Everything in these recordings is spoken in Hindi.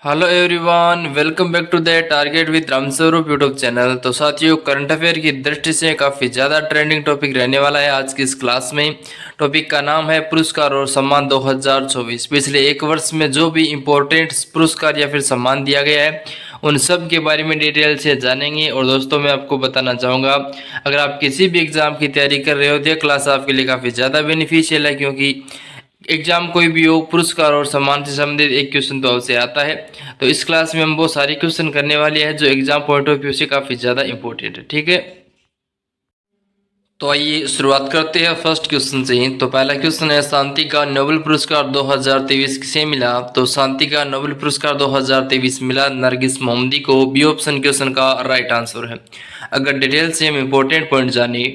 Hello everyone, welcome back to the target with Ramswaroop YouTube channel. तो साथियों, करंट अफेयर की दृष्टि से काफ़ी ज़्यादा ट्रेंडिंग टॉपिक रहने वाला है आज की इस क्लास में। टॉपिक का नाम है पुरस्कार और सम्मान 2024। पिछले एक वर्ष में जो भी इम्पोर्टेंट पुरस्कार या फिर सम्मान दिया गया है उन सब के बारे में डिटेल से जानेंगे। और दोस्तों, मैं आपको बताना चाहूँगा, अगर आप किसी भी एग्ज़ाम की तैयारी कर रहे हो तो यह क्लास आपके लिए काफ़ी ज़्यादा बेनिफिशियल है, क्योंकि एग्जाम कोई भी हो, पुरस्कार और सम्मान से संबंधित एक क्वेश्चन तो अवश्य आता है। तो इस क्लास में हम वो सारे क्वेश्चन करने वाले हैं जो एग्जाम पॉइंट ऑफ व्यू से काफ़ी ज़्यादा इंपॉर्टेंट है। ठीक है, तो आइए शुरुआत करते हैं फर्स्ट क्वेश्चन से ही। तो पहला क्वेश्चन है, शांति का नोबेल पुरस्कार 2023 किसे मिला? तो शांति का नोबेल पुरस्कार 2023 मिला नरगिस मोहम्मदी को। बी ऑप्शन क्वेश्चन का राइट आंसर है। अगर डिटेल से हम इम्पोर्टेंट पॉइंट जाने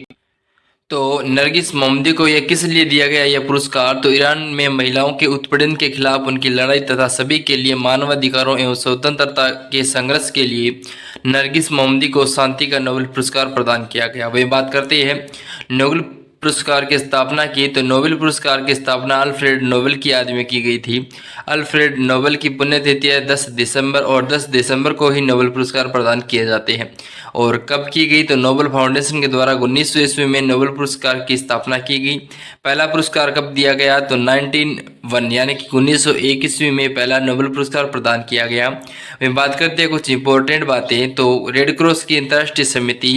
तो नरगिस मोहम्मदी को यह किस लिए दिया गया यह पुरस्कार? तो ईरान में महिलाओं के उत्पीड़न के खिलाफ उनकी लड़ाई तथा सभी के लिए मानवाधिकारों एवं स्वतंत्रता के संघर्ष के लिए नरगिस मोहम्मदी को शांति का नोबेल पुरस्कार प्रदान किया गया। वही बात करते हैं नोबेल पुरस्कार की स्थापना की। तो नोबेल पुरस्कार की स्थापना अल्फ्रेड नोबेल की याद में की गई थी। अल्फ्रेड नोबेल की पुण्यतिथि है 10 दिसंबर, और 10 दिसंबर को ही नोबेल पुरस्कार प्रदान किए जाते हैं। और कब की गई? तो नोबेल फाउंडेशन के द्वारा 1900 ईस्वी में नोबेल पुरस्कार की स्थापना की गई। पहला पुरस्कार कब दिया गया? तो 1901 यानी कि 1901 ईस्वी में पहला नोबेल पुरस्कार प्रदान किया गया। वही बात करते हैं कुछ इंपॉर्टेंट बातें। तो रेड क्रॉस की अंतर्राष्ट्रीय समिति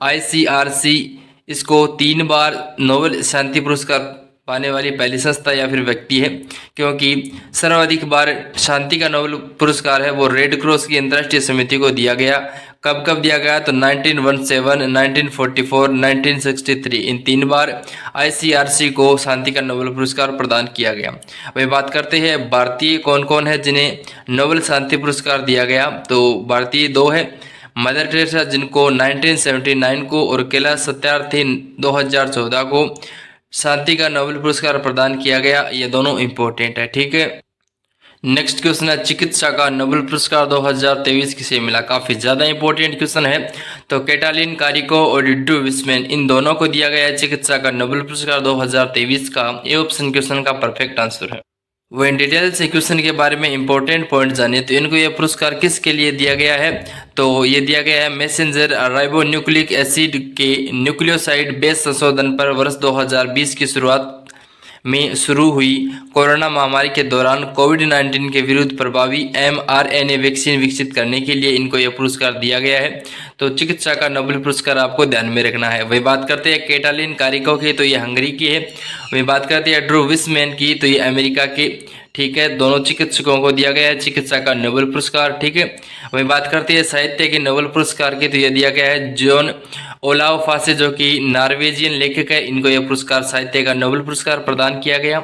ICRC इसको 3 बार नोबेल शांति पुरस्कार पाने वाली पहली संस्था या फिर व्यक्ति है, क्योंकि सर्वाधिक बार शांति का नोबेल पुरस्कार है वो रेड क्रॉस की अंतर्राष्ट्रीय समिति को दिया गया। कब कब दिया गया? तो 1917, 1944, 1963, इन 3 बार ICRC को शांति का नोबेल पुरस्कार प्रदान किया गया। वही बात करते हैं भारतीय कौन कौन है जिन्हें नोबेल शांति पुरस्कार दिया गया। तो भारतीय 2 है, मदर टेरेसा जिनको 1979 को, और कैलाश सत्यार्थी 2014 को शांति का नोबेल पुरस्कार प्रदान किया गया। ये दोनों इंपॉर्टेंट है। ठीक है, नेक्स्ट क्वेश्चन है, चिकित्सा का नोबेल पुरस्कार 2023 किसे मिला? काफी ज्यादा इंपॉर्टेंट क्वेश्चन है। तो कैटालिन कारिको और डिड्रू विस्मैन, इन दोनों को दिया गया है चिकित्सा का नोबेल पुरस्कार 2023 का। ये ऑप्शन क्वेश्चन का परफेक्ट आंसर है। वो इन डिटेल से क्वेश्चन के बारे में इंपॉर्टेंट पॉइंट जाने। तो इनको यह पुरस्कार किसके लिए दिया गया है? तो ये दिया गया है मैसेंजर राइबो न्यूक्लिक एसिड के न्यूक्लियोसाइड बेस संशोधन पर वर्ष 2020 की शुरुआत में शुरू हुई कोरोना महामारी के दौरान कोविड-19 के विरुद्ध प्रभावी mRNA वैक्सीन विकसित करने के लिए इनको यह पुरस्कार दिया गया है। तो चिकित्सा का नोबेल पुरस्कार आपको ध्यान में रखना है। वही बात करते हैं कैटालिन कारिको की, तो ये हंगरी की है। वही बात करते हैं ड्रू विस्मैन की, तो ये अमेरिका के। ठीक है, दोनों चिकित्सकों को दिया गया है चिकित्सा का नोबेल पुरस्कार। ठीक है, वही बात करते हैं साहित्य के नोबेल पुरस्कार की, तो यह दिया गया है जॉन ओलाव फासे जो कि नॉर्वेजियन लेखक है। इनको यह पुरस्कार साहित्य का नोबेल पुरस्कार प्रदान किया गया।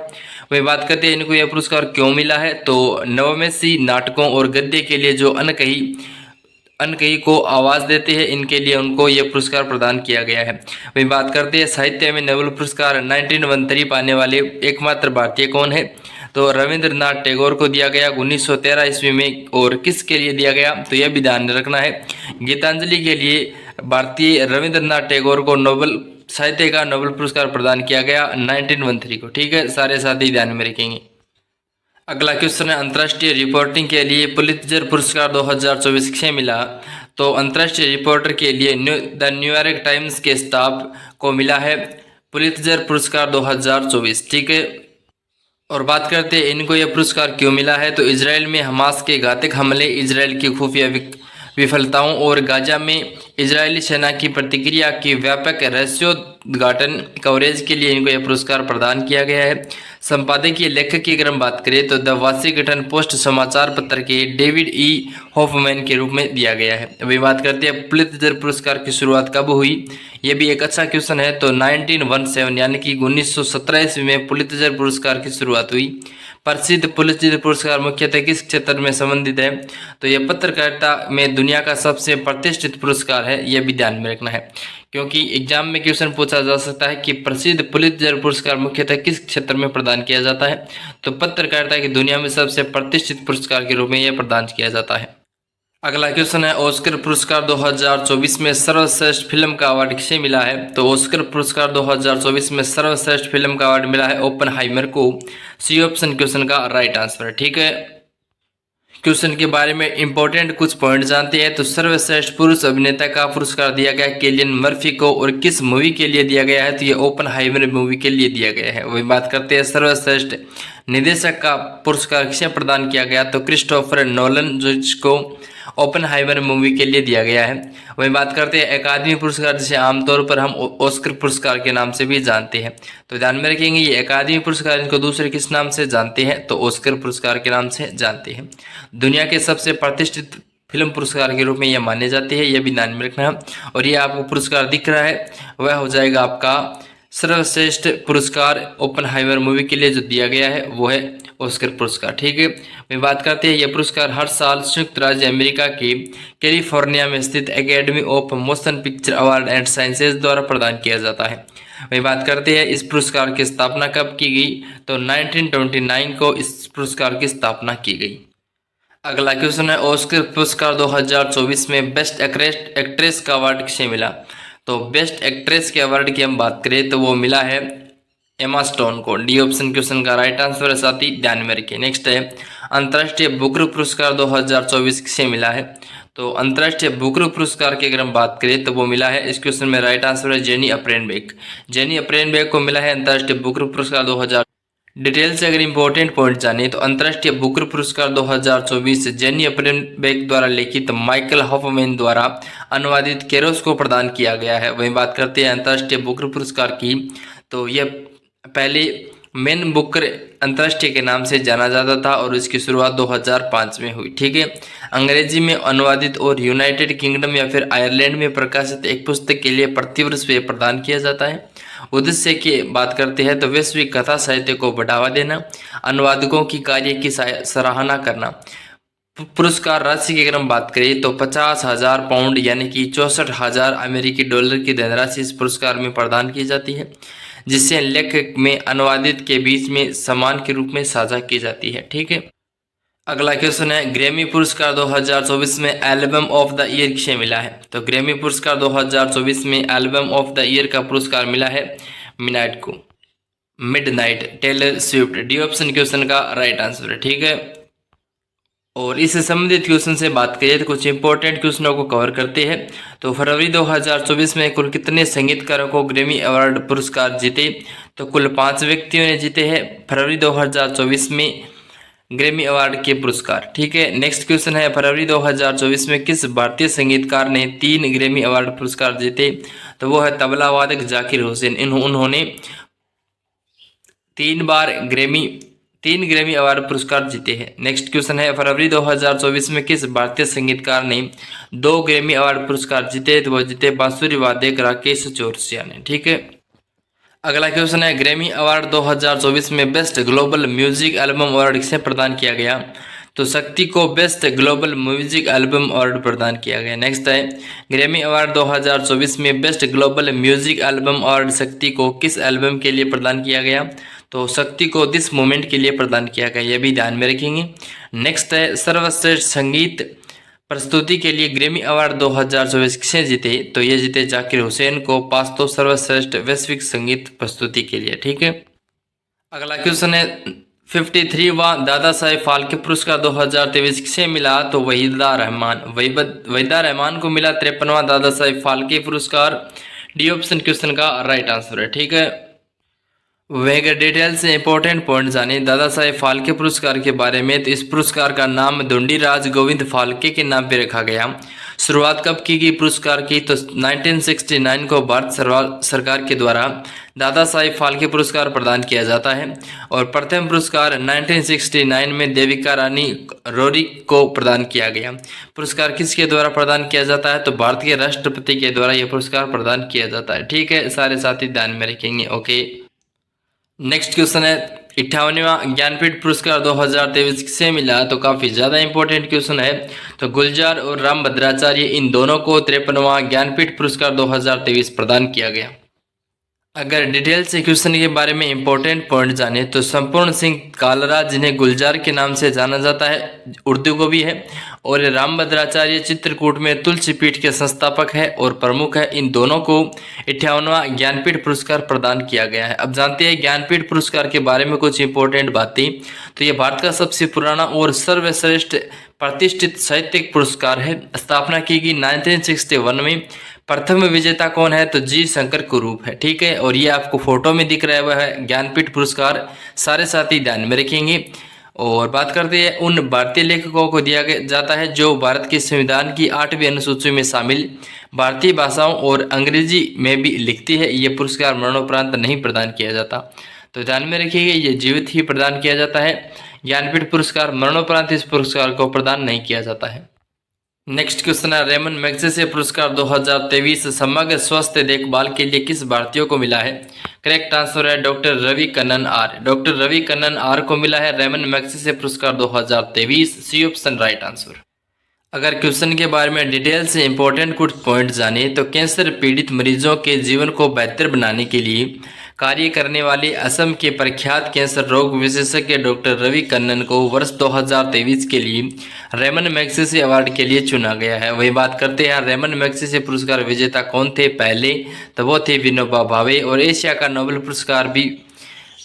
वही बात करते हैं इनको यह पुरस्कार क्यों मिला है? तो नवमेशी नाटकों और गद्य के लिए जो अनकही को आवाज देते हैं, इनके लिए उनको यह पुरस्कार प्रदान किया गया है। वही बात करते हैं साहित्य में नोबेल पुरस्कार 1913 पाने वाले एकमात्र भारतीय कौन है? तो रविंद्रनाथ टैगोर को दिया गया 1913 ईस्वी में। और किसके लिए दिया गया? तो यह भी ध्यान रखना है, गीतांजलि के लिए भारतीय रविंद्रनाथ टैगोर को नोबेल साहित्य का नोबेल पुरस्कार प्रदान किया गया 1913 को। ठीक है, सारे साथी ध्यान में रखेंगे। अगला क्वेश्चन है, अंतर्राष्ट्रीय रिपोर्टिंग के लिए पुलित्जर पुरस्कार 2024 किसे मिला? तो अंतर्राष्ट्रीय रिपोर्टर के लिए द न्यूयॉर्क टाइम्स के स्टाफ को मिला है पुलित्जर पुरस्कार 2024। ठीक है, और बात करते हैं इनको यह पुरस्कार क्यों मिला है? तो इसराइल में हमास के घातक हमले, इसराइल की खुफिया विफलताओं और गाजा में इजरायली सेना की प्रतिक्रिया की व्यापक रहस्योद्घाटन कवरेज के लिए इनको यह पुरस्कार प्रदान किया गया है। संपादकीय लेखक की अगर हम बात करें तो द वाशिंगटन पोस्ट समाचार पत्र के डेविड हॉफमैन के रूप में दिया गया है। अभी बात करते हैं पुलित्जर पुरस्कार की शुरुआत कब हुई? यह भी एक अच्छा क्वेश्चन है। तो 1917 यानी कि 1917 ईस्वी में पुलित्जर पुरस्कार की शुरुआत हुई। प्रसिद्ध पुलित्जर पुरस्कार मुख्यतः किस क्षेत्र में संबंधित है? तो यह पत्रकारिता में दुनिया का सबसे प्रतिष्ठित पुरस्कार है। यह भी ध्यान में रखना है, क्योंकि एग्जाम में क्वेश्चन पूछा जा सकता है कि प्रसिद्ध पुलित्जर पुरस्कार मुख्यतः किस क्षेत्र में प्रदान किया जाता है। तो पत्रकारिता की दुनिया में सबसे प्रतिष्ठित पुरस्कार के रूप में यह प्रदान किया जाता है। अगला क्वेश्चन है, ऑस्कर पुरस्कार 2024 में सर्वश्रेष्ठ फिल्म का अवार्ड किसे मिला है? तो ऑस्कर पुरस्कार 2024 में सर्वश्रेष्ठ फिल्म का अवार्ड मिला है ओपनहाइमर को। सी ऑप्शन क्वेश्चन का राइट आंसर है। ठीक है, क्वेश्चन के बारे में इंपॉर्टेंट कुछ पॉइंट जानते हैं। तो सर्वश्रेष्ठ पुरुष अभिनेता का पुरस्कार दिया गया किलियन मर्फी को, और किस मूवी के लिए दिया गया है? तो ये ओपनहाइमर मूवी के लिए दिया गया है। वही बात करते हैं सर्वश्रेष्ठ निदेशक का पुरस्कार किसे प्रदान किया गया? तो क्रिस्टोफर नोलन, जिसको ओपनहाइमर मूवी के लिए दिया गया है। वही बात करते हैं अकादमी पुरस्कार, जिसे आमतौर पर हम ऑस्कर पुरस्कार के नाम से भी जानते हैं। तो ध्यान में रखेंगे ये अकादमी पुरस्कार, इनको दूसरे किस नाम से जानते हैं? तो ऑस्कर पुरस्कार के नाम से जानते हैं। दुनिया के सबसे प्रतिष्ठित फिल्म पुरस्कार के रूप में यह माने जाते हैं, यह भी ध्यान में रखना। और ये आपको पुरस्कार दिख रहा है, वह हो जाएगा आपका सर्वश्रेष्ठ पुरस्कार ओपनहाइमर मूवी के लिए जो दिया गया है वो है ऑस्कर पुरस्कार। ठीक है, मैं बात करते हैं यह पुरस्कार हर साल संयुक्त राज्य अमेरिका के कैलिफोर्निया में स्थित academy of motion picture award and sciences द्वारा प्रदान किया जाता है। वही बात करते हैं इस पुरस्कार की स्थापना कब की गई? तो 1929 को इस पुरस्कार की स्थापना की गई। अगला क्वेश्चन है ऑस्कर पुरस्कार 2024 में बेस्ट एक्ट्रेस का अवार्ड किसे मिला? तो बेस्ट एक्ट्रेस के अवार्ड की हम बात करें तो वो मिला है एमा स्टोन को। डी ऑप्शन क्वेश्चन का राइट आंसर है, साथ ही ध्यान में रखिए। नेक्स्ट है अंतर्राष्ट्रीय बुकर पुरस्कार 2024 किसे मिला है? तो अंतर्राष्ट्रीय बुकर पुरस्कार की अगर हम बात करें तो वो मिला है, इस क्वेश्चन में राइट आंसर है जेनी अप्रेनबेक। जेनी अप्रेनबेक को मिला है अंतर्राष्ट्रीय बुकर पुरस्कार 2000। डिटेल से अगर इंपॉर्टेंट पॉइंट जाने तो अंतर्राष्ट्रीय बुकर पुरस्कार 2024 जेनी अप्रेनबेक द्वारा लिखित माइकल हॉफमैन द्वारा अनुवादित केरोस को प्रदान किया गया है। वहीं बात करते हैं अंतर्राष्ट्रीय बुकर पुरस्कार की, तो यह पहले मैन बुकर अंतर्राष्ट्रीय के नाम से जाना जाता था और इसकी शुरुआत 2005 में हुई। ठीक है, अंग्रेजी में अनुवादित और यूनाइटेड किंगडम या फिर आयरलैंड में प्रकाशित एक पुस्तक के लिए प्रतिवर्ष प्रदान किया जाता है। उद्देश्य की बात करते हैं तो वैश्विक कथा साहित्य को बढ़ावा देना, अनुवादकों की कार्य की सराहना करना। पुरस्कार राशि की अगर हम बात करें तो 50,000 पाउंड यानी कि 64,000 अमेरिकी डॉलर की धनराशि इस पुरस्कार में प्रदान की जाती है, जिससे लेखक में अनुवादित के बीच में सम्मान के रूप में साझा की जाती है। ठीक है, अगला क्वेश्चन है ग्रैमी पुरस्कार 2024 में एल्बम ऑफ द ईयर किसे मिला है? तो ग्रैमी पुरस्कार 2024 में एल्बम ऑफ द ईयर का पुरस्कार मिला है मिडनाइट को, midnight Taylor Swift. D option question का राइट आंसर है। ठीक है, और इससे संबंधित क्वेश्चन से बात करिए तो कुछ इंपॉर्टेंट क्वेश्चनों को कवर करते हैं। तो फरवरी 2024 में कुल कितने संगीतकारों को ग्रैमी अवार्ड पुरस्कार जीते? तो कुल 5 व्यक्तियों ने जीते हैं फरवरी 2024 में ग्रैमी अवार्ड के पुरस्कार। ठीक है, नेक्स्ट क्वेश्चन है फरवरी 2024 में किस भारतीय संगीतकार ने 3 ग्रैमी अवार्ड पुरस्कार जीते? तो वो है तबला वादक जाकिर हुसैन। उन्होंने 3 ग्रैमी अवार्ड पुरस्कार जीते हैं। नेक्स्ट क्वेश्चन है फरवरी 2024 में किस भारतीय संगीतकार ने 2 ग्रैमी अवार्ड पुरस्कार जीते? तो वह जीते बांसुरी वादक राकेश चौरसिया ने। ठीक है, अगला क्वेश्चन है ग्रैमी अवार्ड 2024 में best global music album award किसे प्रदान किया गया? तो शक्ति को best global music album award प्रदान किया गया। नेक्स्ट है ग्रैमी अवार्ड 2024 में best global music album award शक्ति को किस एल्बम के लिए प्रदान किया गया? तो शक्ति को दिस मोमेंट के लिए प्रदान किया गया, यह भी ध्यान में रखेंगे। नेक्स्ट है सर्वश्रेष्ठ संगीत प्रस्तुति के लिए ग्रैमी अवार्ड 2024 किसे जीते? तो ये जीते जाकिर हुसैन को पास्तो सर्वश्रेष्ठ वैश्विक संगीत प्रस्तुति के लिए। ठीक है, अगला क्वेश्चन है 53वां दादा साहेब फाल्के पुरस्कार 2023 किसे मिला? तो वहीदा रहमान को मिला 53वां दादा साहेब फाल्के पुरस्कार। डी ऑप्शन क्वेश्चन का राइट आंसर है। ठीक है, वह डिटेल से इंपॉर्टेंट पॉइंट जाने दादा साहेब फाल्के पुरस्कार के बारे में। तो इस पुरस्कार का नाम धुंडीराज गोविंद फाल्के के नाम पे रखा गया। शुरुआत कब की गई पुरस्कार की? तो 1969 को भारत सरकार के द्वारा दादा साहेब फाल्के पुरस्कार प्रदान किया जाता है और प्रथम पुरस्कार 1969 में देविका रानी रोरी को प्रदान किया गया। पुरस्कार किसके द्वारा प्रदान किया जाता है? तो भारत के राष्ट्रपति के द्वारा यह पुरस्कार प्रदान किया जाता है। ठीक है, सारे साथी ध्यान में रखेंगे। ओके, नेक्स्ट क्वेश्चन है 58वां ज्ञानपीठ पुरस्कार 2023 किसे मिला? तो काफी ज्यादा इंपॉर्टेंट क्वेश्चन है। तो गुलजार और राम भद्राचार्य इन दोनों को 53वां ज्ञानपीठ पुरस्कार 2023 प्रदान किया गया। अगर डिटेल से क्वेश्चन के बारे में इंपॉर्टेंट पॉइंट जाने तो संपूर्ण सिंह कालरा, जिन्हें गुलजार के नाम से जाना जाता है, उर्दू को भी है, और रामभद्राचार्य चित्रकूट में तुलसी पीठ के संस्थापक है और प्रमुख है। इन दोनों को 58वां ज्ञानपीठ पुरस्कार प्रदान किया गया है। अब जानते हैं ज्ञानपीठ पुरस्कार के बारे में कुछ इंपॉर्टेंट बातें। तो ये भारत का सबसे पुराना और सर्वश्रेष्ठ प्रतिष्ठित साहित्यिक पुरस्कार है। स्थापना की गई 1961 में। प्रथम विजेता कौन है? तो जी शंकर कुरूप है। ठीक है, और ये आपको फोटो में दिख रहा है, वह है ज्ञानपीठ पुरस्कार। सारे साथी ध्यान में रखेंगे। और बात करते हैं उन भारतीय लेखकों को दिया जाता है जो भारत के संविधान की 8वीं अनुसूची में शामिल भारतीय भाषाओं और अंग्रेजी में भी लिखती है। ये पुरस्कार मरणोपरांत नहीं प्रदान किया जाता, तो ध्यान में रखिएगा, ये जीवित ही प्रदान किया जाता है। ज्ञानपीठ पुरस्कार मरणोपरांत इस पुरस्कार को प्रदान नहीं किया जाता है। नेक्स्ट क्वेश्चन है, रेमन मैग्सेसे पुरस्कार 2023 समग्र स्वास्थ्य देखभाल के लिए किस भारतीय को मिला है? करेक्ट आंसर है doctor Ravi Kannan R. Doctor Ravi Kannan R को मिला है रेमन मैग्सेसे पुरस्कार 2023। C option right answer. अगर क्वेश्चन के बारे में डिटेल से इंपॉर्टेंट कुछ पॉइंट जाने तो कैंसर पीड़ित मरीजों के जीवन को बेहतर बनाने के लिए कार्य करने वाले असम के प्रख्यात कैंसर रोग विशेषज्ञ डॉक्टर रवि कन्नन को वर्ष 2023 के लिए रेमन मैग्सेसे अवार्ड के लिए चुना गया है। वही बात करते हैं रेमन मैग्सेसे पुरस्कार विजेता कौन थे पहले? तो वो थे विनोबा भावे, और एशिया का नोबेल पुरस्कार भी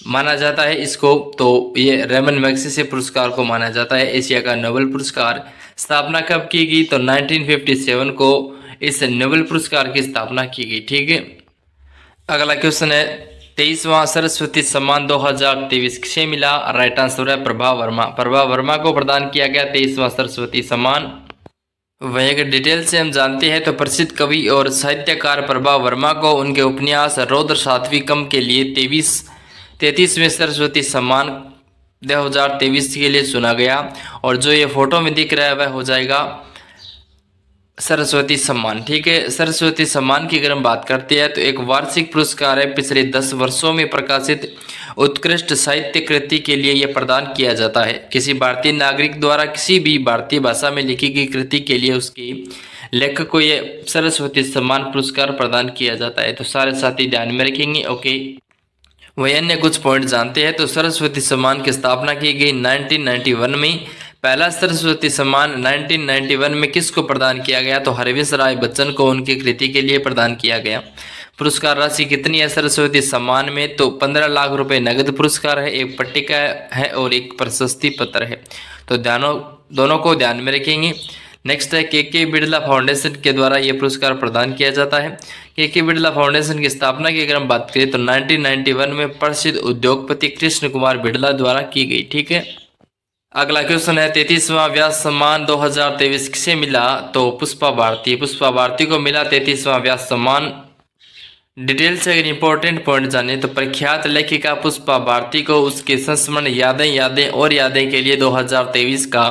माना जाता है इसको। तो ये रेमन मैग्सेसे पुरस्कार को माना जाता है एशिया का नोबेल पुरस्कार। स्थापना कब की गई? तो 1957 को इस नोबेल पुरस्कार की स्थापना की गई। ठीक है, अगला क्वेश्चन है, 23वां सरस्वती सम्मान 2023 किसे मिला? राइट आंसर है प्रभा वर्मा। प्रभा वर्मा को प्रदान किया गया 23वां सरस्वती सम्मान। वही अगर डिटेल से हम जानते हैं तो प्रसिद्ध कवि और साहित्यकार प्रभा वर्मा को उनके उपन्यास रौद्र सात्विकम के लिए 33वें सरस्वती सम्मान 2023 के लिए चुना गया। और जो ये फोटो में दिख रहा है वह हो जाएगा सरस्वती सम्मान। ठीक है, सरस्वती सम्मान की अगर हम बात करते हैं तो एक वार्षिक पुरस्कार है। पिछले 10 वर्षों में प्रकाशित उत्कृष्ट साहित्य कृति के लिए यह प्रदान किया जाता है। किसी भारतीय नागरिक द्वारा किसी भी भारतीय भाषा में लिखी गई कृति के लिए उसके लेखक को यह सरस्वती सम्मान पुरस्कार प्रदान किया जाता है। तो सारे साथी ध्यान में रखेंगे। ओके, वही अन्य कुछ पॉइंट जानते हैं तो सरस्वती सम्मान की स्थापना की गई 1991 में। पहला सरस्वती सम्मान 1991 में किसको प्रदान किया गया? तो हरवंश राय बच्चन को उनकी कृति के लिए प्रदान किया गया। पुरस्कार राशि कितनी है सरस्वती सम्मान में? तो 15 लाख रुपए नगद पुरस्कार है, एक पट्टिका है और एक प्रशस्ति पत्र है। तो दोनों को ध्यान में रखेंगे। नेक्स्ट है के बिड़ला फाउंडेशन के द्वारा यह पुरस्कार प्रदान किया जाता है। के बिड़ला फाउंडेशन की स्थापना की अगर हम बात करें तो 1991 में प्रसिद्ध उद्योगपति कृष्ण कुमार बिड़ला द्वारा की गई। ठीक है, अगला क्वेश्चन है, 33वां व्यास सम्मान 2023 किसे मिला? तो पुष्पा भारती। पुष्पा भारती को मिला 33वां व्यास सम्मान। डिटेल से अगर इंपॉर्टेंट पॉइंट जाने तो प्रख्यात लेखिका पुष्पा भारती को उसके संस्मरण यादें और यादें के लिए 2023 का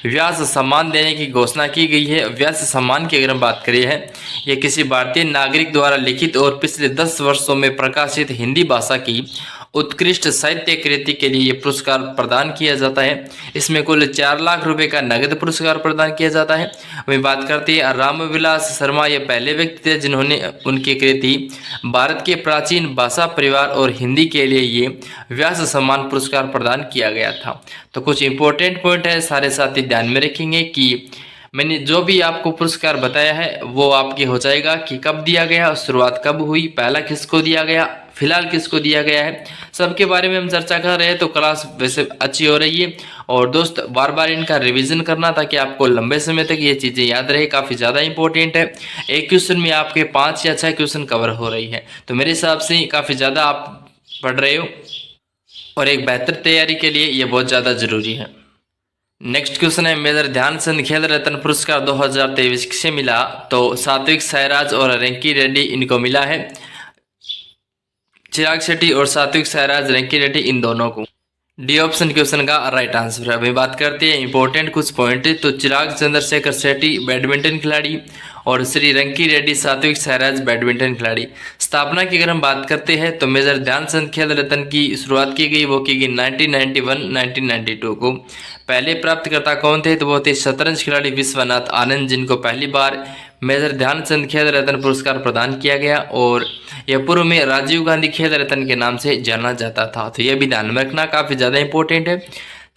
व्यास सम्मान देने की घोषणा की गई है। व्यास सम्मान की अगर हम बात करें है, यह किसी भारतीय नागरिक द्वारा लिखित और पिछले 10 वर्षों में प्रकाशित हिंदी भाषा की उत्कृष्ट साहित्य कृति के लिए यह पुरस्कार प्रदान किया जाता है। इसमें कुल 4 लाख रुपए का नगद पुरस्कार प्रदान किया जाता है। वही बात करते हैं रामविलास शर्मा, ये पहले व्यक्ति थे जिन्होंने उनकी कृति भारत के प्राचीन भाषा परिवार और हिंदी के लिए ये व्यास सम्मान पुरस्कार प्रदान किया गया था। तो कुछ इंपॉर्टेंट पॉइंट है, सारे साथी ध्यान में रखेंगे कि मैंने जो भी आपको पुरस्कार बताया है वो आपके हो जाएगा कि कब दिया गया, शुरुआत कब हुई, पहला किसको दिया गया, फिलहाल किसको दिया गया है, सबके बारे में हम चर्चा कर रहे हैं। तो क्लास वैसे अच्छी हो रही है और दोस्त बार बार इनका रिवीजन करना ताकि आपको लंबे समय तक ये चीज़ें याद रहे, काफ़ी ज़्यादा इंपॉर्टेंट है। एक क्वेश्चन में आपके 5 या 6 क्वेश्चन कवर हो रही है, तो मेरे हिसाब से काफ़ी ज़्यादा आप पढ़ रहे हो और एक बेहतर तैयारी के लिए ये बहुत ज़्यादा ज़रूरी है। नेक्स्ट क्वेश्चन है, मेजर ध्यानचंद खेल रत्न पुरस्कार 2023 किसे मिला? तो सात्विक साईराज और रेंकी रेड्डी इनको मिला है। चिराग शेट्टी और सात्विक साईराज, रेंकी रेड्डी, इन दोनों को। डी ऑप्शन क्वेश्चन का राइट आंसर है। अभी बात करते हैं इंपॉर्टेंट कुछ पॉइंट। तो चिराग चंद्रशेखर शेट्टी बैडमिंटन खिलाड़ी और श्री रेंकी रेड्डी सात्विक साईराज बैडमिंटन खिलाड़ी। स्थापना की अगर हम बात करते हैं तो मेजर ध्यानचंद खेल रत्न की शुरुआत की गई, वो की गई 1991-1992 को। पहले प्राप्तकर्ता कौन थे? तो वो थे शतरंज खिलाड़ी विश्वनाथ आनंद, जिनको पहली बार मेजर ध्यानचंद खेल रत्न पुरस्कार प्रदान किया गया और यह पूर्व में राजीव गांधी खेल रत्न के नाम से जाना जाता था। तो यह भी ध्यान में रखना, काफ़ी ज़्यादा इंपॉर्टेंट है।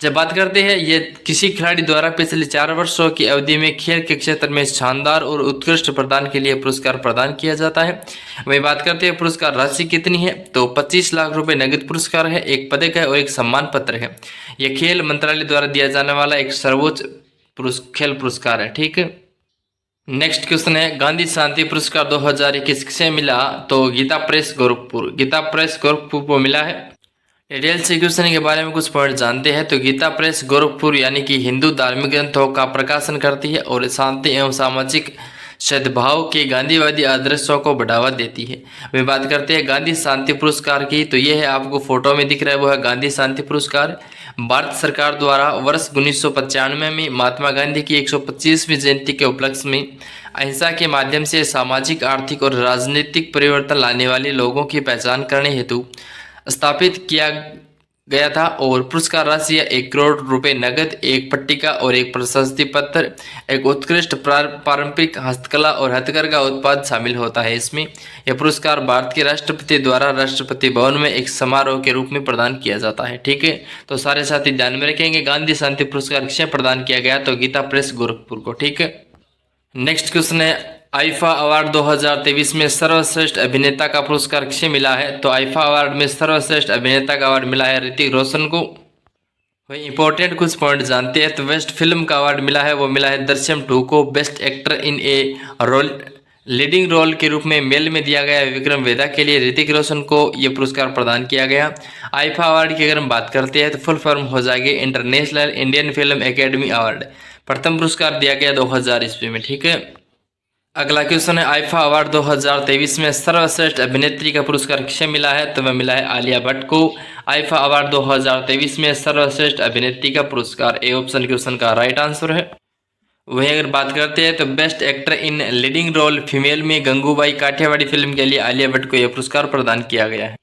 जब बात करते हैं ये किसी खिलाड़ी द्वारा पिछले 4 वर्षों की अवधि में खेल के क्षेत्र में शानदार और उत्कृष्ट प्रदान के लिए पुरस्कार प्रदान किया जाता है। वही बात करते हैं पुरस्कार राशि कितनी है, तो 25 लाख रुपए नगद पुरस्कार है, एक पदक है और एक सम्मान पत्र है। यह खेल मंत्रालय द्वारा दिया जाने वाला एक सर्वोच्च खेल पुरस्कार है। ठीक है, नेक्स्ट क्वेश्चन है गांधी शांति पुरस्कार 2021 किसे मिला, तो गीता प्रेस गोरखपुर को मिला है। डिटेल से क्वेश्चन के बारे में कुछ पॉइंट जानते हैं। तो गीता प्रेस गोरखपुर यानी कि हिंदू धार्मिक ग्रंथों का प्रकाशन करती है और शांति एवं सामाजिक सद्भाव के गांधीवादी आदर्शों को बढ़ावा देती है। वे बात करते हैं गांधी शांति पुरस्कार की, तो ये है आपको फोटो में दिख रहा है, वो है गांधी शांति पुरस्कार। भारत सरकार द्वारा वर्ष 1995 में महात्मा गांधी की 125वीं जयंती के उपलक्ष्य में अहिंसा के माध्यम से सामाजिक, आर्थिक और राजनीतिक परिवर्तन लाने वाले लोगों की पहचान करने हेतु स्थापित किया गया था और पुरस्कार राशि 1 करोड़ रुपए नगद, एक पट्टिका और एक प्रशस्ति पत्र, एक उत्कृष्ट पारंपरिक हस्तकला और हथकरघा उत्पाद शामिल होता है। इसमें यह पुरस्कार भारत के राष्ट्रपति द्वारा राष्ट्रपति भवन में एक समारोह के रूप में प्रदान किया जाता है। ठीक है, तो सारे साथी ध्यान में रखेंगे गांधी शांति पुरस्कार किसे प्रदान किया गया, तो गीता प्रेस गोरखपुर को। ठीक है, नेक्स्ट क्वेश्चन है आईफा अवार्ड 2023 में सर्वश्रेष्ठ अभिनेता का पुरस्कार किसे मिला है, तो आईफा अवार्ड में सर्वश्रेष्ठ अभिनेता का अवार्ड मिला है ऋतिक रोशन को। वही इंपॉर्टेंट कुछ पॉइंट जानते हैं। तो बेस्ट फिल्म का अवार्ड मिला है, वो मिला है दृश्यम 2 को। Best actor in a role leading role के रूप में मेल में दिया गया विक्रम वेदा के लिए ऋतिक रोशन को यह पुरस्कार प्रदान किया गया। आईफा अवार्ड की अगर हम बात करते हैं तो फुल फॉर्म हो जाएगी international Indian film academy award. प्रथम पुरस्कार दिया गया 2000 ईस्वी में। ठीक है, अगला क्वेश्चन है आईफा अवार्ड 2023 में सर्वश्रेष्ठ अभिनेत्री का पुरस्कार किसे मिला है, तो वह मिला है आलिया भट्ट को। आईफा अवार्ड 2023 में सर्वश्रेष्ठ अभिनेत्री का पुरस्कार ए ऑप्शन क्वेश्चन का राइट आंसर है। वहीं अगर बात करते हैं तो best actor in leading role female में गंगूबाई काठियावाड़ी फिल्म के लिए आलिया भट्ट को यह पुरस्कार प्रदान किया गया है।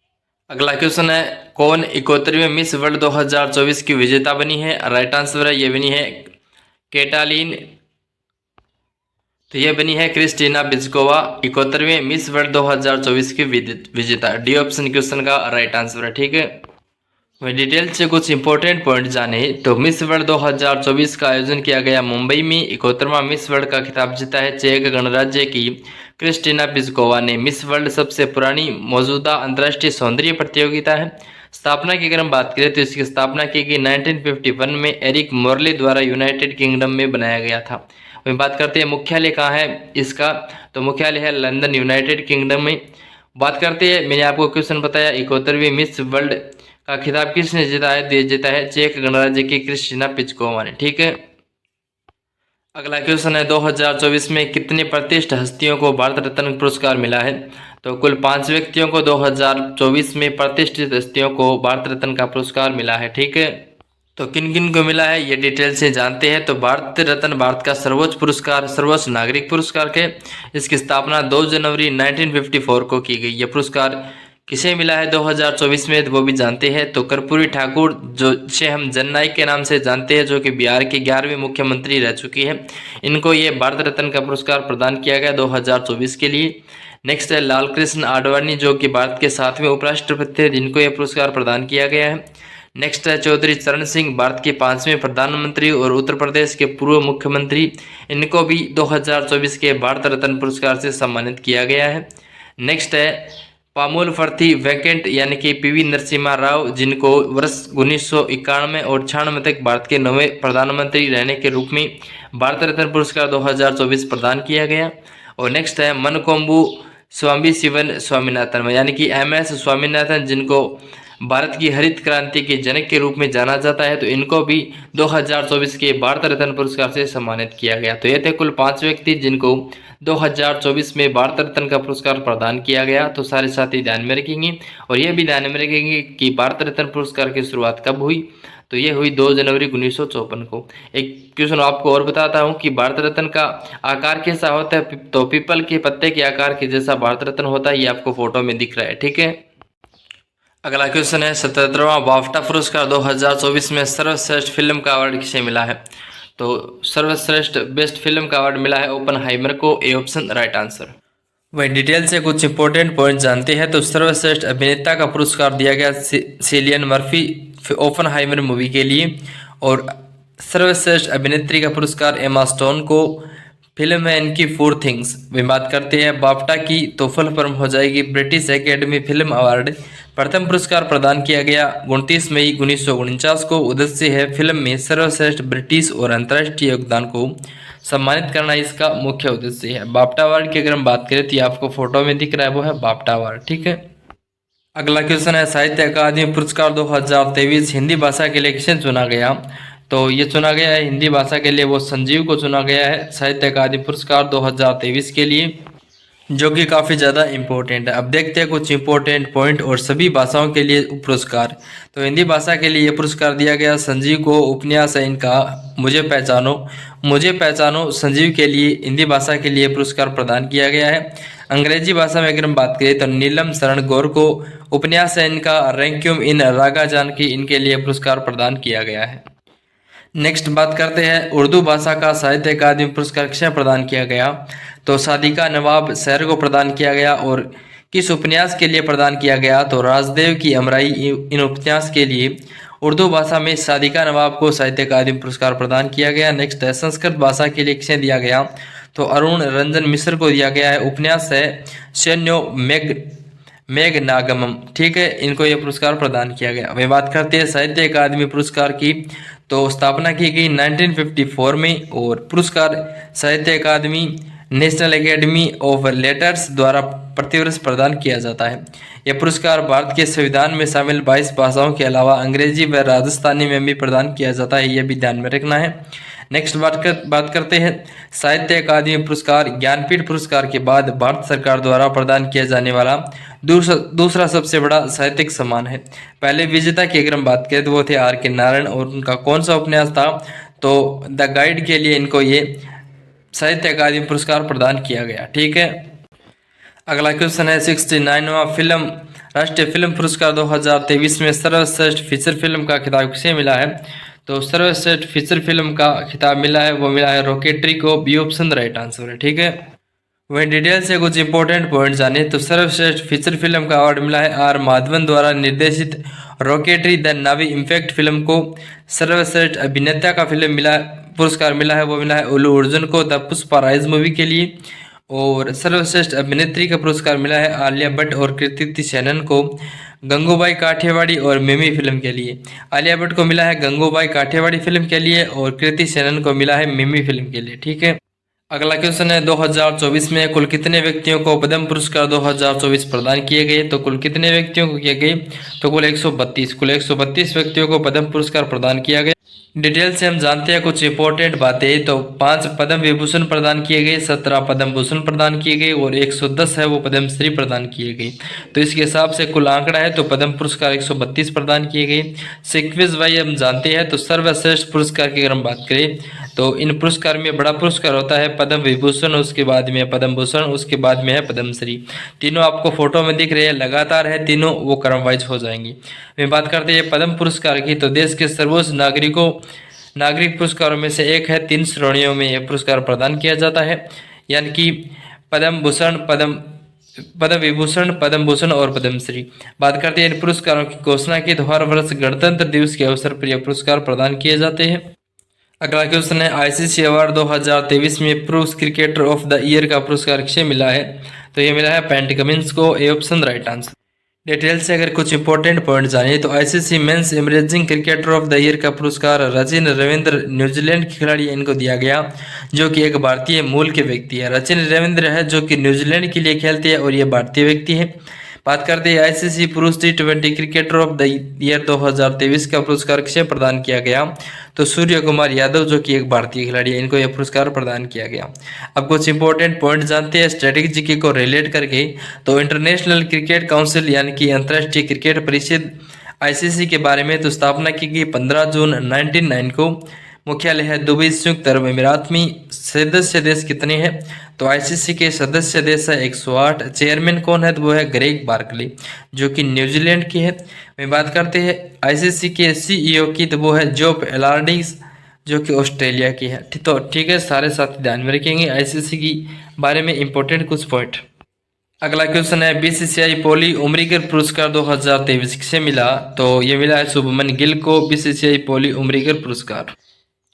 अगला क्वेश्चन है कौन 71वीं मिस वर्ल्ड 2024 की विजेता बनी है, राइट आंसर है ये बनी है कैटालीन, तो यह बनी है क्रिस्टीना पिस्कोवा 71वें मिस वर्ल्ड 2024 की विजेता। डी ऑप्शन क्वेश्चन का राइट आंसर है। ठीक है, वही डिटेल से कुछ इंपॉर्टेंट पॉइंट जाने। तो मिस वर्ल्ड 2024 का आयोजन किया गया मुंबई में। 71वां मिस वर्ल्ड का खिताब जीता है चेक गणराज्य की क्रिस्टीना पिस्कोवा ने। मिस वर्ल्ड सबसे पुरानी मौजूदा अंतर्राष्ट्रीय सौंदर्य प्रतियोगिता है। स्थापना की अगर हम बात करें तो इसकी स्थापना की गई 1951 में एरिक मोरले द्वारा यूनाइटेड किंगडम में बनाया गया था। वही बात करते हैं मुख्यालय कहाँ है इसका, तो मुख्यालय है लंदन यूनाइटेड किंगडम में। बात करते हैं मैंने आपको क्वेश्चन बताया 71वीं मिस वर्ल्ड का खिताब किसने जीता है, तो जीता है चेक गणराज्य की क्रिस्टीना पिस्कोवा ने। ठीक है, अगला क्वेश्चन है 2024 में कितने प्रतिष्ठित हस्तियों को भारत रत्न पुरस्कार मिला है, तो कुल 5 व्यक्तियों को 2024 में प्रतिष्ठित हस्तियों को भारत रत्न का पुरस्कार मिला है। ठीक है, तो किन किन को मिला है ये डिटेल से जानते हैं। तो भारत रत्न भारत का सर्वोच्च पुरस्कार, सर्वोच्च नागरिक पुरस्कार के इसकी स्थापना 2 जनवरी 1954 को की गई। यह पुरस्कार किसे मिला है 2024 में, तो वो भी जानते हैं। तो कर्पूरी ठाकुर जो जिसे हम जननायक के नाम से जानते हैं, जो कि बिहार के 11वें मुख्यमंत्री रह चुकी है, इनको ये भारत रत्न का पुरस्कार प्रदान किया गया 2024 के लिए। नेक्स्ट है लाल कृष्ण आडवाणी जो कि भारत के 7वें उपराष्ट्रपति थे, जिनको यह पुरस्कार प्रदान किया गया है। नेक्स्ट है चौधरी चरण सिंह, भारत के 5वें प्रधानमंत्री और उत्तर प्रदेश के पूर्व मुख्यमंत्री, इनको भी 2024 के भारत रत्न पुरस्कार से सम्मानित किया गया है। नेक्स्ट है पामुल फर्थी वैकेंट यानी कि पीवी नरसिम्हा राव, जिनको वर्ष 1991 और 96 तक भारत के 9वें प्रधानमंत्री रहने के रूप में भारत रत्न पुरस्कार 2024 प्रदान किया गया। और नेक्स्ट है मनकोम्बू स्वामी शिवन स्वामीनाथन यानी कि MS स्वामीनाथन, जिनको भारत की हरित क्रांति के जनक के रूप में जाना जाता है, तो इनको भी 2024 के भारत रत्न पुरस्कार से सम्मानित किया गया। तो ये थे कुल 5 व्यक्ति जिनको 2024 में भारत रत्न का पुरस्कार प्रदान किया गया। तो सारे साथी ध्यान में रखेंगे और ये भी ध्यान में रखेंगे कि भारत रत्न पुरस्कार की शुरुआत कब हुई, तो ये हुई 2 जनवरी 1954 को। एक क्वेश्चन आपको और बताता हूँ कि भारत रत्न का आकार कैसा होता है, तो पीपल के पत्ते के आकार के जैसा भारत रत्न होता है, ये आपको फोटो में दिख रहा है। ठीक है, अगला क्वेश्चन है 77वां बाफ्टा पुरस्कार 2024 में सर्वश्रेष्ठ फिल्म का अवार्ड किसे मिला है, तो सर्वश्रेष्ठ बेस्ट फिल्म का अवार्ड मिला है ओपनहाइमर को, ए ऑप्शन राइट आंसर। वही डिटेल से कुछ इंपॉर्टेंट पॉइंट जानते हैं। तो सर्वश्रेष्ठ अभिनेता का पुरस्कार दिया गया सिलियन मर्फी ओपनहाइमर मूवी के लिए, और सर्वश्रेष्ठ अभिनेत्री का पुरस्कार एमा स्टोन को फिल्म है इनकी फोर थिंग्स। वे बात करते हैं बाफ्टा की, तो फुल फॉर्म हो जाएगी ब्रिटिश एकेडमी फिल्म अवार्ड। प्रथम पुरस्कार प्रदान किया गया 29 मई 1949 को। उद्देश्य है फिल्म में सर्वश्रेष्ठ ब्रिटिश और अंतर्राष्ट्रीय योगदान को सम्मानित करना, इसका मुख्य उद्देश्य है। बाफ्टा अवार्ड की अगर हम बात करें तो ये आपको फोटो में दिख रहा है, वो है बाफ्टा अवार्ड। ठीक है, अगला क्वेश्चन है साहित्य अकादमी पुरस्कार 2023 हिंदी भाषा के लिए किसे चुना गया। तो ये चुना गया है हिंदी भाषा के लिए, वो संजीव को चुना गया है साहित्य अकादमी पुरस्कार 2023 के लिए, जो कि काफ़ी ज़्यादा इम्पोर्टेंट है। अब देखते हैं कुछ इम्पोर्टेंट पॉइंट और सभी भाषाओं के लिए पुरस्कार। तो हिंदी भाषा के लिए ये पुरस्कार दिया गया संजीव को, उपन्यास है इनका मुझे पहचानो संजीव के लिए हिंदी भाषा के लिए पुरस्कार प्रदान किया गया है। अंग्रेजी भाषा में अगर हम बात करें तो नीलम शरण गौर को, उपन्यास है इनका रैंक्यूम इन रागा जानकी, इनके लिए पुरस्कार प्रदान किया गया है। नेक्स्ट बात करते हैं उर्दू भाषा का साहित्य अकादमी पुरस्कार किसे प्रदान किया गया। तो सादिका नवाब शहर को प्रदान किया गया, और किस उपन्यास के लिए प्रदान किया गया। तो राजदेव की अमराई इन उपन्यास के लिए उर्दू भाषा में सादिका नवाब को साहित्य अकादमी पुरस्कार प्रदान किया गया। नेक्स्ट है संस्कृत भाषा के लिए किसे दिया गया। तो अरुण रंजन मिश्र को दिया गया है, उपन्यास है सैन्यो मेघनागमम। ठीक है, इनको यह पुरस्कार प्रदान किया गया। वही बात करते हैं साहित्य अकादमी पुरस्कार की, तो स्थापना की गई 1954 में, और पुरस्कार साहित्य अकादमी नेशनल एकेडमी ऑफ लेटर्स द्वारा प्रतिवर्ष प्रदान किया जाता है। यह पुरस्कार भारत के संविधान में शामिल 22 भाषाओं के अलावा अंग्रेजी व राजस्थानी में भी प्रदान किया जाता है, यह भी ध्यान में रखना है। नेक्स्ट बात करते हैं साहित्य अकादमी पुरस्कार ज्ञानपीठ पुरस्कार के बाद भारत सरकार द्वारा प्रदान किया जाने वाला दूसरा सबसे बड़ा साहित्यिक सम्मान है। पहले विजेता की अगर हम बात करें तो वो थे आर के नारायण, और उनका कौन सा उपन्यास था। तो द गाइड के लिए इनको ये साहित्य अकादमी पुरस्कार प्रदान किया गया। ठीक है, अगला क्वेश्चन है 69वां फिल्म राष्ट्रीय फिल्म पुरस्कार 2023 में सर्वश्रेष्ठ फीचर फिल्म का खिताब किसे मिला है। तो सर्वश्रेष्ठ फीचर फिल्म का खिताब मिला है, वो मिला है रॉकेटरी को, बी ऑप्शन राइट आंसर है। ठीक है, वही डिटेल से कुछ इंपॉर्टेंट पॉइंट जाने। तो सर्वश्रेष्ठ फीचर फिल्म का अवार्ड मिला है आर माधवन द्वारा निर्देशित rocketry the Navi impact film को। सर्वश्रेष्ठ अभिनेता का पुरस्कार मिला है, वो मिला है अल्लू अर्जुन को द पुष्पा राइज मूवी के लिए। और सर्वश्रेष्ठ अभिनेत्री का पुरस्कार मिला है आलिया भट्ट और कृति सेनन को गंगूबाई काठियावाड़ी और मिमी फिल्म के लिए। आलिया भट्ट को मिला है गंगूबाई काठियावाड़ी फिल्म के लिए, और कृति सेनन को मिला है मिमी फिल्म के लिए। ठीक है, अगला क्वेश्चन है 2024 में कुल कितने व्यक्तियों को पद्म पुरस्कार 2024 प्रदान किए गए। तो कुल कितने व्यक्तियों को किए गए। तो कुल 132 व्यक्तियों को पद्म पुरस्कार प्रदान किया गया। डिटेल से हम जानते हैं कुछ इंपॉर्टेंट बातें। तो 5 पद्म विभूषण प्रदान किए गए, 17 पद्म भूषण प्रदान किए गए, और 110 है वो पद्म श्री प्रदान किए गए। तो इसके हिसाब से कुल आंकड़ा है तो पद्म पुरस्कार 132 प्रदान किए गए। सीक्वेंस वाइज हम जानते हैं। तो सर्वश्रेष्ठ पुरस्कार की अगर हम बात करें तो इन पुरस्कार में बड़ा पुरस्कार होता है पद्म विभूषण, उसके बाद में पद्म भूषण, उसके बाद में है पद्मश्री। तीनों आपको फोटो में दिख रहे हैं, लगातार है तीनों, वो क्रम वाइज हो जाएंगी। मैं बात करते हैं पद्म पुरस्कार की, तो देश के सर्वोच्च नागरिक पुरस्कारों में से एक है। 3 श्रेणियों में यह पुरस्कार प्रदान किया जाता है, यानी कि पद्म विभूषण, पद्म भूषण और पद्मश्री। बात करते हैं इन पुरस्कारों की घोषणा की, तो हर वर्ष गणतंत्र दिवस के अवसर पर यह पुरस्कार प्रदान किए जाते हैं। अगला क्वेश्चन है आईसीसी अवार्ड 2023 में pro cricketer of the year का पुरस्कार किसे मिला है। तो ये मिला है पैट कमिंस को, A option right answer. Detail से अगर कुछ इंपॉर्टेंट पॉइंट जानिए तो ICC men's emerging cricketer of the year का पुरस्कार रचिन रविंद्र न्यूजीलैंड के खिलाड़ी इनको दिया गया, जो कि एक भारतीय मूल के व्यक्ति है। रचिन रविंद्र है जो कि न्यूजीलैंड के लिए खेलते हैं, और ये भारतीय व्यक्ति है। बात करते हैं आईसीसी पुरुष T20 cricketer of the year 2023 का पुरस्कार किसे प्रदान किया गया। तो सूर्य कुमार यादव जो कि एक भारतीय खिलाड़ी है, इनको यह पुरस्कार प्रदान किया गया। अब कुछ इंपॉर्टेंट पॉइंट जानते हैं स्ट्रेटेजी को रिलेट करके। तो इंटरनेशनल क्रिकेट काउंसिल यानी कि अंतर्राष्ट्रीय क्रिकेट परिषद आईसीसी के बारे में तो स्थापना की गई 15 जून 1909 को। मुख्यालय है दुबई, संयुक्त अरब अमीरात में। सदस्य देश कितने हैं। तो आईसीसी के सदस्य देश है 108। चेयरमैन कौन है, तो वो है ग्रेग बार्कले जो कि न्यूजीलैंड की है। मैं बात करते हैं आईसीसी के सीईओ की, तो वो है जॉब एलार्डिस जो कि ऑस्ट्रेलिया की है। तो ठीक है, सारे साथी ध्यान में रखेंगे आईसीसी की बारे में इंपॉर्टेंट कुछ पॉइंट। अगला क्वेश्चन है बीसीसीआई पोली उम्रीगर पुरस्कार 2023 किसे मिला? तो ये मिला है शुभमन गिल को बीसीसीआई पोली उम्रीगर पुरस्कार।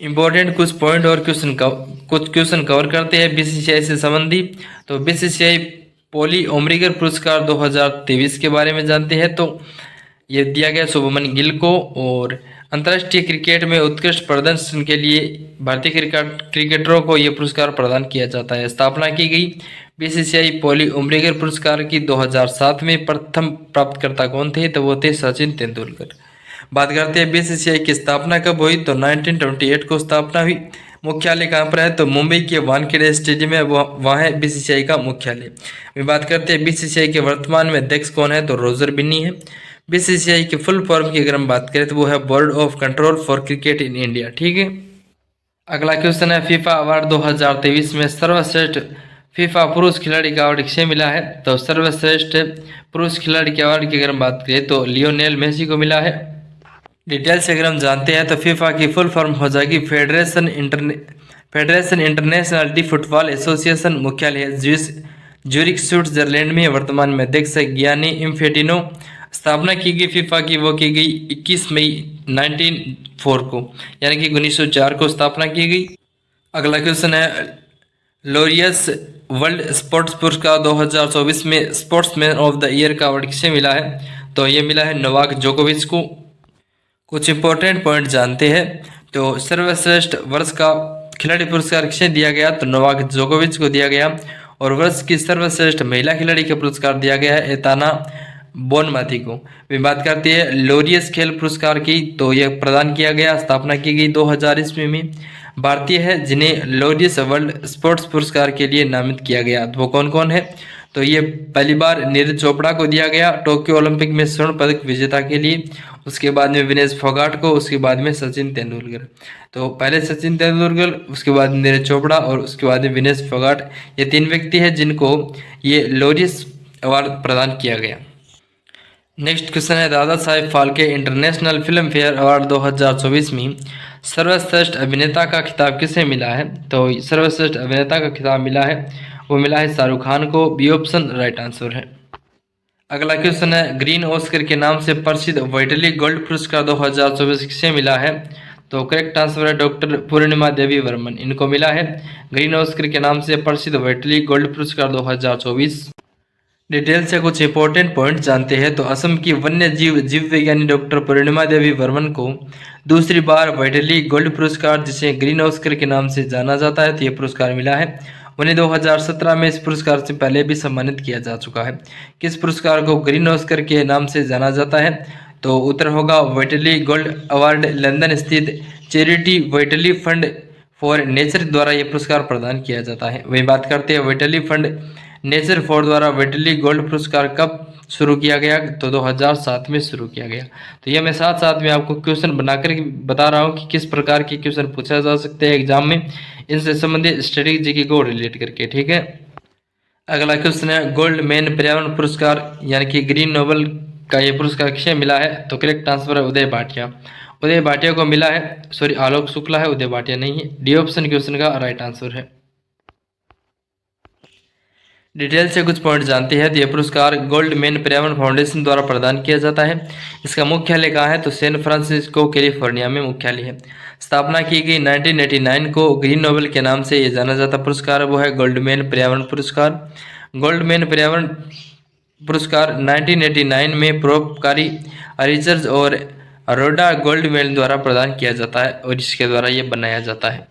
इंपॉर्टेंट कुछ पॉइंट और कुछ क्वेश्चन कवर करते हैं बीसीसीआई से संबंधी। तो बीसीसीआई पोली उम्रीगर पुरस्कार 2023 के बारे में जानते हैं। तो ये दिया गया शुभमन गिल को, और अंतर्राष्ट्रीय क्रिकेट में उत्कृष्ट प्रदर्शन के लिए भारतीय क्रिकेटरों को यह पुरस्कार प्रदान किया जाता है। स्थापना की गई बीसीसीआई पोली उम्रीगर पुरस्कार की 2007 में प्रथम प्राप्तकर्ता कौन थे? तो वो थे सचिन तेंदुलकर। बात करते हैं बीसीसीआई की स्थापना कब हुई? तो 1928 को स्थापना हुई। मुख्यालय कहाँ पर है? तो मुंबई के वानखेड़े स्टेडियम है, वहाँ है बीसीसीआई का मुख्यालय। अभी बात करते हैं बीसीसीआई के वर्तमान में अध्यक्ष कौन है? तो रोजर बिन्नी है। बीसीसीआई की फुल फॉर्म की अगर हम बात करें तो वो है board of control for cricket in India. ठीक है, अगला क्वेश्चन है फीफा अवार्ड 2023 में सर्वश्रेष्ठ फीफा पुरुष खिलाड़ी का अवार्ड किसे मिला है? तो सर्वश्रेष्ठ पुरुष खिलाड़ी के अवार्ड की अगर हम बात करें तो लियोनेल मेसी को मिला है। डिटेल से अगर हम जानते हैं तो फीफा की फुल फॉर्म हो जाएगी federation international D football association. मुख्यालय है ज्यूरिख स्विट्जरलैंड में। वर्तमान में अध्यक्ष है गियानी इन्फेंटिनो। स्थापना की गई फीफा की वो की गई 21 मई 1904 को, यानी कि 1904 को स्थापना की गई। अगला क्वेश्चन है लोरियस वर्ल्ड स्पोर्ट्स पुरस्कार 2024 में स्पोर्ट्समैन ऑफ द ईयर का अवार्ड किसे मिला है? तो ये मिला है नोवाक जोकोविच को। कुछ इंपॉर्टेंट पॉइंट जानते हैं। तो सर्वश्रेष्ठ वर्ष का खिलाड़ी पुरस्कार किसे दिया गया? तो नोवाक जोकोविच को दिया गया। और वर्ष की सर्वश्रेष्ठ महिला खिलाड़ी का पुरस्कार दिया गया है एताना बोनमाती को। वे बात करते हैं लोरियस खेल पुरस्कार की, तो यह प्रदान किया गया, स्थापना की गई 2000 ईस्वी में। भारतीय है जिन्हें लोरियस वर्ल्ड स्पोर्ट्स पुरस्कार के लिए नामित किया गया, तो वो कौन कौन है? तो ये पहली बार नीरज चोपड़ा को दिया गया टोक्यो ओलंपिक में स्वर्ण पदक विजेता के लिए। उसके बाद में विनेश फोगाट को, उसके बाद में सचिन तेंदुलकर। तो पहले सचिन तेंदुलकर, उसके बाद नीरज चोपड़ा और उसके बाद में विनेश फोगाट। ये तीन व्यक्ति हैं जिनको ये लोरियस अवार्ड प्रदान किया गया। नेक्स्ट क्वेश्चन है Dada Saheb Phalke international Filmfare award 2024 में सर्वश्रेष्ठ अभिनेता का खिताब किसे मिला है? तो सर्वश्रेष्ठ अभिनेता का खिताब मिला है, वो मिला है शाहरुख खान को। बी ऑप्शन राइट आंसर है। अगला क्वेश्चन है ग्रीन ऑस्कर के नाम से प्रसिद्ध वाइटली गोल्ड पुरस्कार 2024 किसे मिला है? तो करेक्ट आंसर है डॉक्टर पूर्णिमा देवी वर्मन, इनको मिला है ग्रीन ऑस्कर के नाम से प्रसिद्ध वाइटली गोल्ड पुरस्कार 2024। डिटेल से कुछ इंपॉर्टेंट पॉइंट जानते हैं। तो असम की वन्य जीव विज्ञानी डॉक्टर पूर्णिमा देवी वर्मन को दूसरी बार वाइटली गोल्ड पुरस्कार, जिसे ग्रीन ऑस्कर के नाम से जाना जाता है, तो यह पुरस्कार मिला है। उन्हें 2017 में इस पुरस्कार से पहले भी सम्मानित किया जा चुका है। किस पुरस्कार को ग्रीन ऑस्कर के नाम से जाना जाता है? तो उत्तर होगा वाइटली गोल्ड अवार्ड लंदन स्थित charity vitally fund for nature द्वारा यह पुरस्कार प्रदान किया जाता है। वही बात करते हैं वाइटली फंड नेचर फॉर द्वारा वाइटली गोल्ड पुरस्कार कब शुरू किया गया? तो 2007 में शुरू किया गया। तो ये मैं साथ साथ में आपको क्वेश्चन बनाकर बता रहा हूँ कि किस प्रकार के क्वेश्चन पूछा जा सकते हैं एग्जाम में, इनसे संबंधित स्ट्रेटेजी को रिलेट करके। ठीक है, अगला क्वेश्चन है गोल्ड मैन पर्यावरण पुरस्कार यानी कि ग्रीन नोबल का ये पुरस्कार किसे मिला है? तो करेक्ट आंसर है उदय भाटिया। उदय भाटिया को मिला है, सॉरी आलोक शुक्ला है, उदय भाटिया नहीं है। डी ऑप्शन क्वेश्चन का राइट आंसर है। डिटेल से कुछ पॉइंट जानते हैं। तो यह पुरस्कार गोल्ड मैन पर्यावरण फाउंडेशन द्वारा प्रदान किया जाता है। इसका मुख्यालय कहाँ है? तो सैन फ्रांसिस्को कैलिफोर्निया में मुख्यालय है। स्थापना की गई 1989 को। ग्रीन नोबेल के नाम से यह जाना जाता पुरस्कार वो है गोल्ड मैन पर्यावरण पुरस्कार। गोल्ड मैन पर्यावरण पुरस्कार 1989 में परोपकारी रिचर्ड और अरोडा गोल्डमैन द्वारा प्रदान किया जाता है और इसके द्वारा ये बनाया जाता है।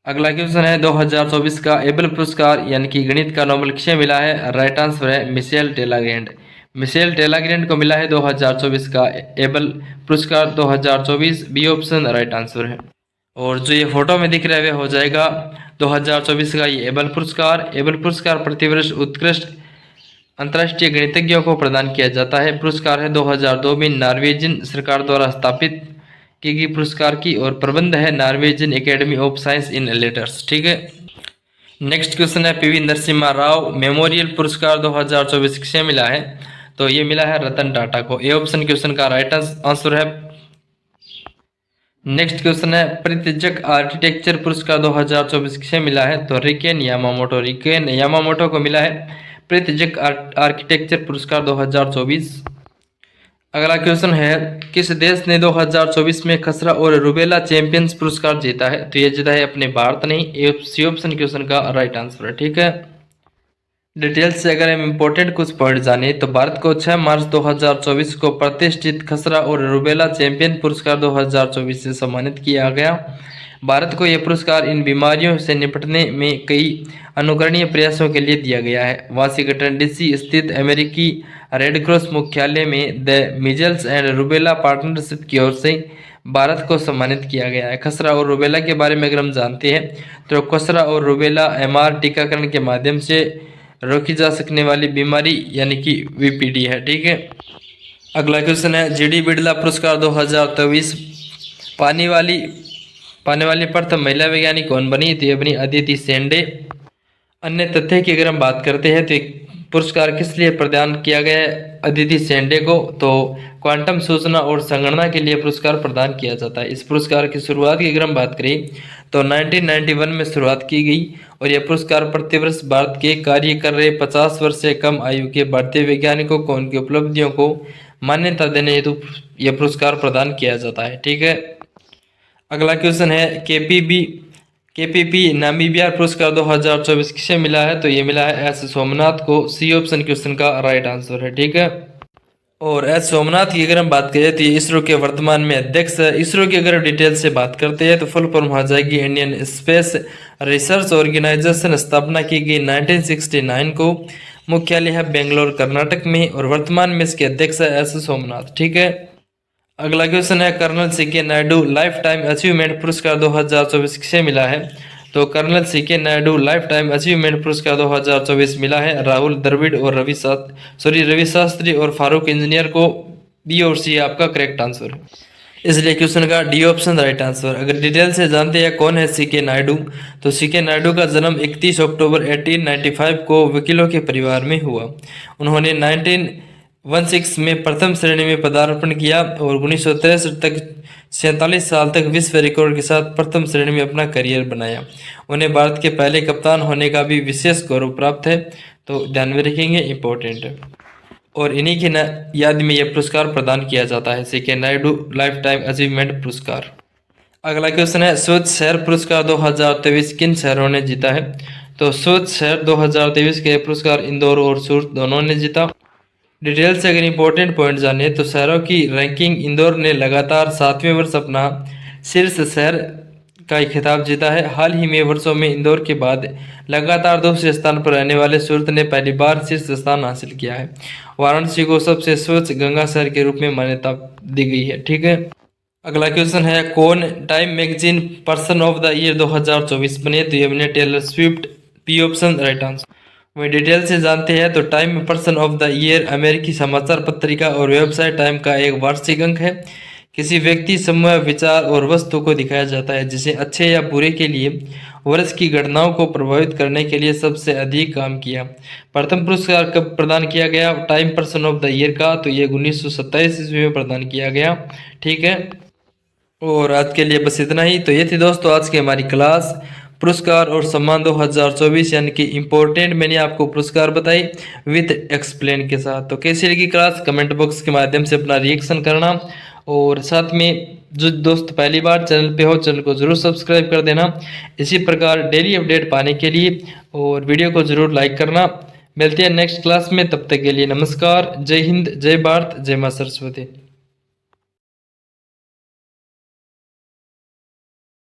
अगला क्वेश्चन है 2024 का एबल पुरस्कार यानी कि गणित का नोबेल किसे मिला है? राइट आंसर है मिशेल टेलाग्रैंड। मिशेल टेलाग्रैंड को मिला है 2024 का एबल पुरस्कार 2024। बी ऑप्शन राइट आंसर है। और जो ये फोटो में दिख रहा है हो जाएगा 2024 का ये एबल पुरस्कार। एबल पुरस्कार प्रतिवर्ष उत्कृष्ट अंतर्राष्ट्रीय गणितज्ञों को प्रदान किया जाता है। पुरस्कार है 2002 में नॉर्वेजियन सरकार द्वारा स्थापित की गई पुरस्कार की, और प्रबंध है Norwegian academy of science in letters. ठीक है, नेक्स्ट क्वेश्चन है पीवी नरसिम्हा राव मेमोरियल पुरस्कार 2024 किसे मिला है? तो ये मिला है रतन टाटा को। ए ऑप्शन क्वेश्चन का राइट आंसर है। नेक्स्ट क्वेश्चन है प्रितिजक आर्किटेक्चर पुरस्कार 2024 किसे मिला है? तो रिकेन यामामोटो को मिला है प्रितिजक आर्किटेक्चर पुरस्कार 2024। अगला क्वेश्चन है किस देश ने 2024 में खसरा और रुबेला चैंपियंस पुरस्कार जीता है? तो ये जीता है अपने भारत ने। सी ऑप्शन क्वेश्चन का राइट आंसर है। ठीक है, डिटेल्स से अगर हम इम्पोर्टेंट कुछ पॉइंट जाने तो भारत को 6 मार्च 2024 को प्रतिष्ठित खसरा और रुबेला चैंपियन पुरस्कार 2024 से सम्मानित किया गया। भारत को यह पुरस्कार इन बीमारियों से निपटने में कई अनुकरणीय प्रयासों के लिए दिया गया है। वाशिंगटन डीसी स्थित अमेरिकी रेड क्रॉस मुख्यालय में the measles and rubella partnership की ओर से भारत को सम्मानित किया गया है। खसरा और रुबेला के बारे में अगर हम जानते हैं तो खसरा और रुबेला MR टीकाकरण के माध्यम से रोकी जा सकने वाली बीमारी यानी कि VPD है। ठीक है, अगला क्वेश्चन है GD बिड़ला पुरस्कार 2023 पाने वाली प्रथम महिला वैज्ञानिक कौन बनी? तो ये बनी अदिति सेंडे। अन्य तथ्य की अगर हम बात करते हैं तो पुरस्कार किस लिए प्रदान किया गया है अदिति सेंडे को? तो क्वांटम सूचना और संगणना के लिए पुरस्कार प्रदान किया जाता है। इस पुरस्कार की शुरुआत की अगर हम बात करें तो 1991 में शुरुआत की गई और यह पुरस्कार प्रतिवर्ष भारत के कार्य कर रहे 50 वर्ष से कम आयु के भारतीय वैज्ञानिकों को उनकी उपलब्धियों को मान्यता देने हेतु यह पुरस्कार प्रदान किया जाता है। ठीक है, अगला क्वेश्चन है KPP नामीबिया पुरस्कार 2024 किसे मिला है? तो ये मिला है S सोमनाथ को। सी ऑप्शन क्वेश्चन का राइट आंसर है। ठीक है, और S सोमनाथ की अगर हम बात करें तो ये इसरो के वर्तमान में अध्यक्ष है। इसरो की अगर डिटेल से बात करते हैं तो फुल फॉर्म आ जाएगी इंडियन स्पेस रिसर्च ऑर्गेनाइजेशन। स्थापना की गई 1969 को। मुख्यालय है बेंगलोर कर्नाटक में और वर्तमान में इसके अध्यक्ष है S सोमनाथ। ठीक है, अगला क्वेश्चन है colonel CK Naidu lifetime achievement पुरस्कार 2024 किसे मिला है? तो colonel CK Naidu lifetime achievement पुरस्कार 2024 मिला है राहुल द्रविड़ और रवि शास्त्री और फारूक इंजीनियर को। B और C आपका करेक्ट आंसर है, इसलिए क्वेश्चन का D ऑप्शन राइट आंसर। अगर डिटेल से जानते हैं कौन है CK नायडू तो CK नायडू का जन्म 31 अक्टूबर 1895 को वकीलों के परिवार में हुआ। उन्होंने 1916 में प्रथम श्रेणी में पदार्पण किया और 1963 तक 47 साल तक विश्व रिकॉर्ड के साथ प्रथम श्रेणी में अपना करियर बनाया। उन्हें भारत के पहले कप्तान होने का भी विशेष गौरव प्राप्त है, तो ध्यान में रखेंगे, इंपॉर्टेंट है। और इन्हीं की याद में यह पुरस्कार प्रदान किया जाता है CK Naidu lifetime achievement पुरस्कार। अगला क्वेश्चन है स्वच्छ शहर पुरस्कार 2023 किन शहरों ने जीता है? तो स्वच्छ शहर 2023 के पुरस्कार इंदौर और सूरत दोनों ने जीता। डिटेल से अगर इंपॉर्टेंट पॉइंट जाने तो शहरों की रैंकिंग इंदौर ने लगातार 7वें वर्ष अपना शीर्ष शहर का खिताब जीता है। हाल ही में वर्षों में इंदौर के बाद लगातार दूसरे स्थान पर रहने वाले सूरत ने पहली बार शीर्ष स्थान हासिल किया है। वाराणसी को सबसे स्वच्छ गंगा शहर के रूप में मान्यता दी गई है। ठीक है, अगला क्वेश्चन है कौन Time magazine person of the year 2024 बने? तो ये बने Taylor Swift. P option right answer. वही डिटेल से जानते हैं तो Time person of the year अमेरिकी समाचार पत्रिका और वेबसाइट टाइम का एक वार्षिक अंक है। किसी व्यक्ति, समूह, विचार और वस्तु को दिखाया जाता है जिसे अच्छे या बुरे के लिए वर्ष की घटनाओं को प्रभावित करने के लिए सबसे अधिक काम किया। प्रथम पुरस्कार कब प्रदान किया गया time person of the year का? तो ये 1927 ईस्वी में प्रदान किया गया। ठीक है, और आज के लिए बस इतना ही। तो ये थी दोस्तों आज की हमारी क्लास पुरस्कार और सम्मान 2024 यानी कि इम्पोर्टेंट मैंने आपको पुरस्कार बताई विद एक्सप्लेन के साथ। तो कैसी लगी क्लास कमेंट बॉक्स के माध्यम से अपना रिएक्शन करना, और साथ में जो दोस्त पहली बार चैनल पे हो चैनल को जरूर सब्सक्राइब कर देना इसी प्रकार डेली अपडेट पाने के लिए, और वीडियो को जरूर लाइक करना। मिलते हैं नेक्स्ट क्लास में, तब तक के लिए नमस्कार, जय हिंद, जय भारत, जय मां सरस्वती।